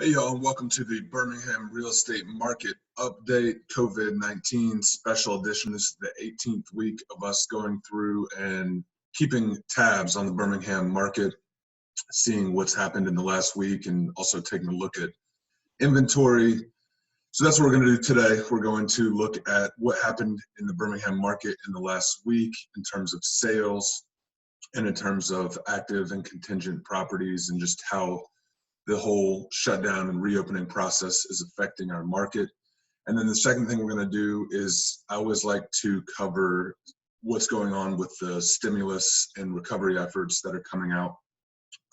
Hey y'all, and welcome to the Birmingham real estate market update, COVID-19 special edition. This is the 18th week of us going through and keeping tabs on the Birmingham market, seeing what's happened in the last week, and also taking a look at inventory. So that's what we're going to do today. We're going to look at what happened in the Birmingham market in the last week in terms of sales and in terms of active and contingent properties, and just how the whole shutdown and reopening process is affecting our market. And then the second thing we're going to do is I always like to cover what's going on with the stimulus and recovery efforts that are coming out,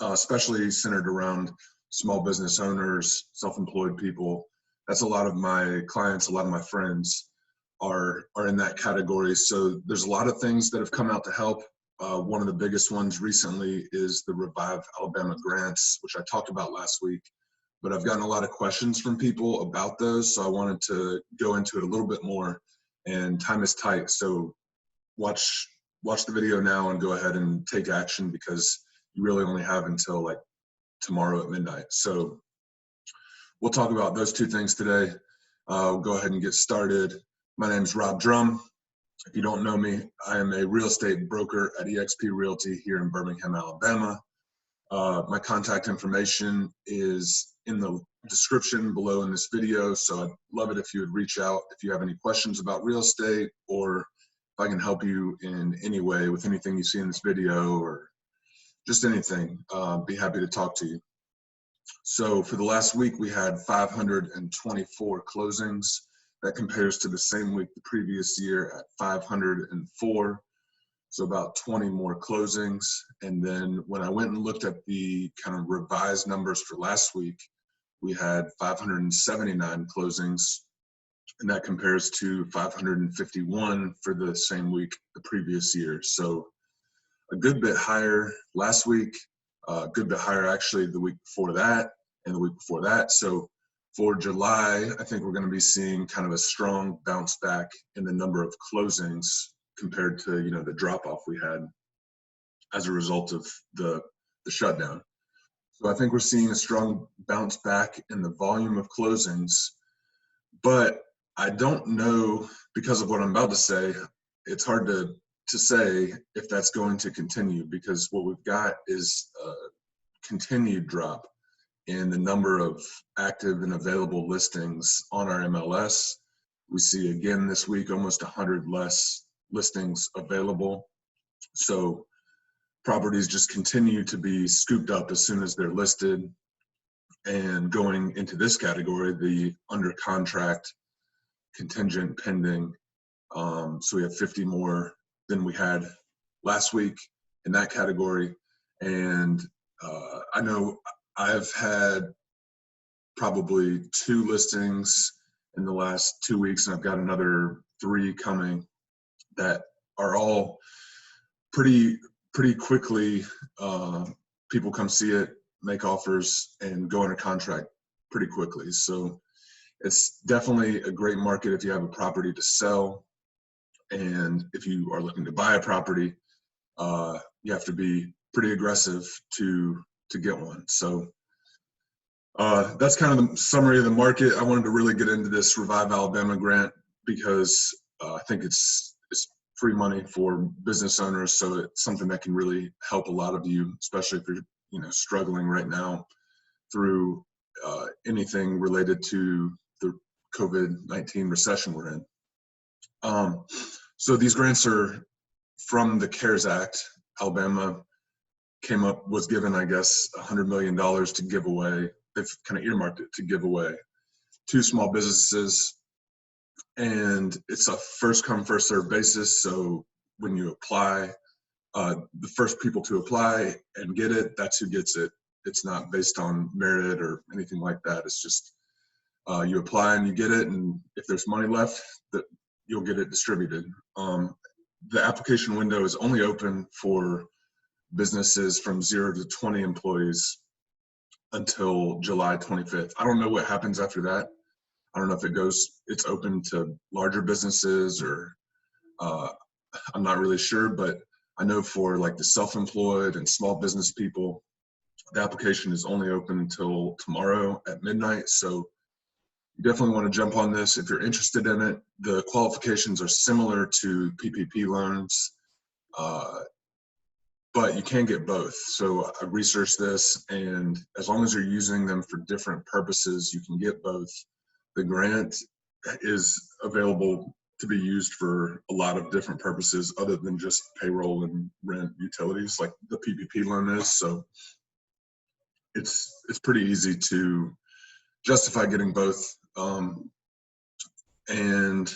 especially centered around small business owners, self-employed people. That's a lot of my clients, a lot of my friends are in that category. So there's a lot of things that have come out to help. One of the biggest ones recently is the Revive Alabama grants, which I talked about last week, but I've gotten a lot of questions from people about those. So I wanted to go into it a little bit more, and time is tight. So watch the video now and go ahead and take action, because you really only have until like tomorrow at midnight. So we'll talk about those two things today. We'll go ahead and get started. My name is Rob Drum. If you don't know me, I am a real estate broker at eXp Realty here in Birmingham, Alabama. My contact information is in the description below in this video, so I'd love it if you would reach out if you have any questions about real estate, or if I can help you in any way with anything you see in this video or just anything. Be happy to talk to you. So for the last week, we had 524 closings. That compares to the same week the previous year at 504. So about 20 more closings. And then when I went and looked at the kind of revised numbers for last week, we had 579 closings, and that compares to 551 for the same week the previous year. So a good bit higher last week, a good bit higher actually the week before that and the week before that. So for July, I think we're going to be seeing kind of a strong bounce back in the number of closings compared to, the drop off we had as a result of the shutdown. So I think we're seeing a strong bounce back in the volume of closings, but I don't know, because of what I'm about to say, it's hard to say if that's going to continue, because what we've got is a continued drop in the number of active and available listings on our MLS. We see again this week almost 100 less listings available. So properties just continue to be scooped up as soon as they're listed. And going into this category, the under contract, contingent, pending. So we have 50 more than we had last week in that category. And I know I've had probably 2 listings in the last 2 weeks, and I've got another 3 coming that are all pretty quickly. People come see it, make offers, and go under contract pretty quickly. So it's definitely a great market if you have a property to sell, and if you are looking to buy a property, you have to be pretty aggressive to get one. So that's kind of the summary of the market. I wanted to really get into this Revive Alabama grant because I think it's free money for business owners. So it's something that can really help a lot of you, especially if you're struggling right now through anything related to the COVID-19 recession we're in. So these grants are from the CARES Act. Alabama was given, I guess, $100 million to give away. They've kind of earmarked it to give away to small businesses. And it's a first come, first served basis. So when you apply, the first people to apply and get it, that's who gets it. It's not based on merit or anything like that. It's just you apply and you get it. And if there's money left, you'll get it distributed. The application window is only open for businesses from 0 to 20 employees until July 25th. I don't know what happens after that. I don't know if it's open to larger businesses, or I'm not really sure, but I know for like the self-employed and small business people, The application is only open until tomorrow at midnight, so you definitely want to jump on this if you're interested in it. The qualifications are similar to PPP loans, but you can get both. So I researched this, and as long as you're using them for different purposes, you can get both. The grant is available to be used for a lot of different purposes other than just payroll and rent utilities like the PPP loan is. So it's pretty easy to justify getting both. And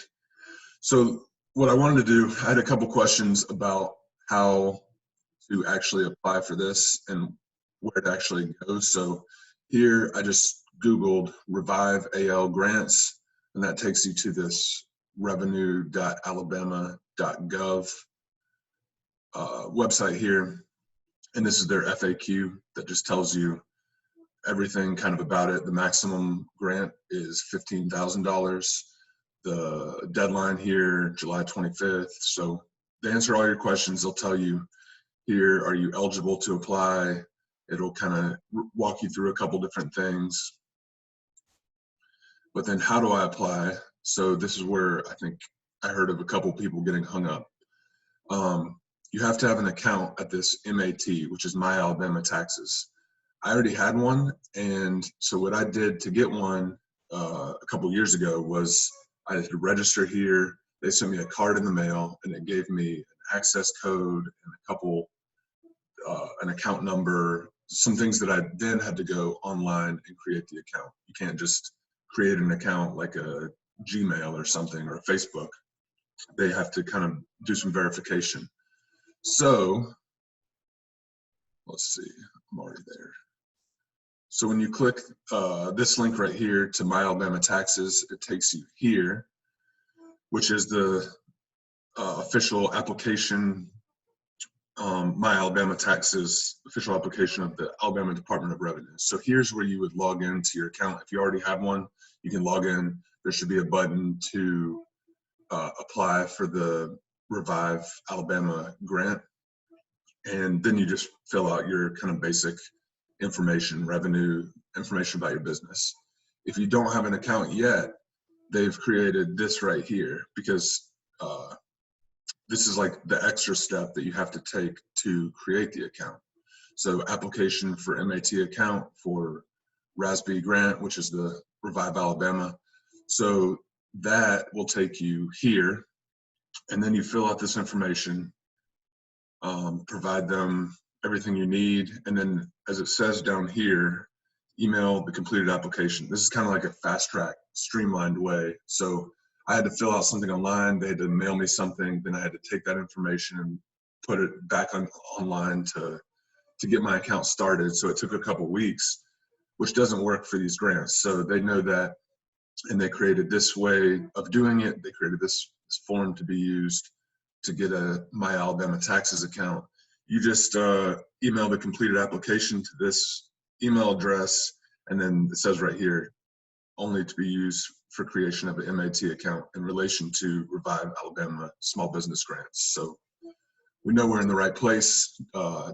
so what I wanted to do, I had a couple questions about how to actually apply for this and where to actually go. So here I just Googled Revive AL grants, and that takes you to this revenue.alabama.gov website here. And this is their FAQ that just tells you everything kind of about it. The maximum grant is $15,000. The deadline here, July 25th. So to answer all your questions, they'll tell you here, are you eligible to apply? It'll kind of walk you through a couple different things. But then how do I apply? So this is where I think I heard of a couple people getting hung up. You have to have an account at this MAT, which is My Alabama Taxes. I already had one, and so what I did to get one a couple years ago was I had to register here. They sent me a card in the mail, and it gave me an access code and a couple, an account number, some things that I then had to go online and create the account. You can't just create an account like a Gmail or something or a Facebook. They have to kind of do some verification. So let's see, I'm already there. So when you click this link right here to My Alabama Taxes, it takes you here, which is the official application, My Alabama Taxes official application of the Alabama Department of Revenue. So here's where you would log into your account. If you already have one, you can log in. There should be a button to apply for the Revive Alabama grant. And then you just fill out your kind of basic information, revenue, information about your business. If you don't have an account yet, they've created this right here because this is like the extra step that you have to take to create the account. So application for MAT account for RASB grant, which is the Revive Alabama. So that will take you here, and then you fill out this information, provide them everything you need, and then as it says down here, email the completed application. This is kind of like a fast track, streamlined way. So I had to fill out something online, they had to mail me something, then I had to take that information and put it back online to get my account started. So it took a couple weeks, which doesn't work for these grants. So they know that, and they created this way of doing it. They created this form to be used to get a My Alabama Taxes account. You just email the completed application to this email address, and then it says right here, only to be used for creation of an MAT account in relation to Revive Alabama small business grants. So we know we're in the right place,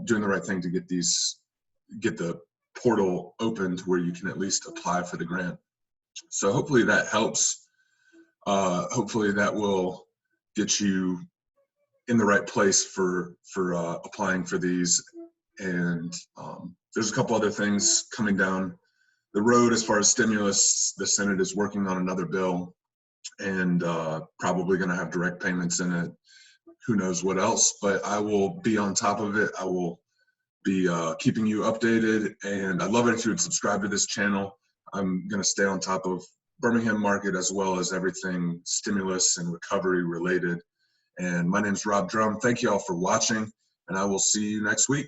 doing the right thing to get the portal opened where you can at least apply for the grant. So hopefully that helps. Hopefully that will get you in the right place for applying for these. And there's a couple other things coming down the road as far as stimulus. The Senate is working on another bill, and probably going to have direct payments in it. Who knows what else, but I will be on top of it. I will be keeping you updated, and I'd love it if you would subscribe to this channel. I'm going to stay on top of Birmingham market as well as everything stimulus and recovery related. And my name is Rob Drum. Thank you all for watching, and I will see you next week.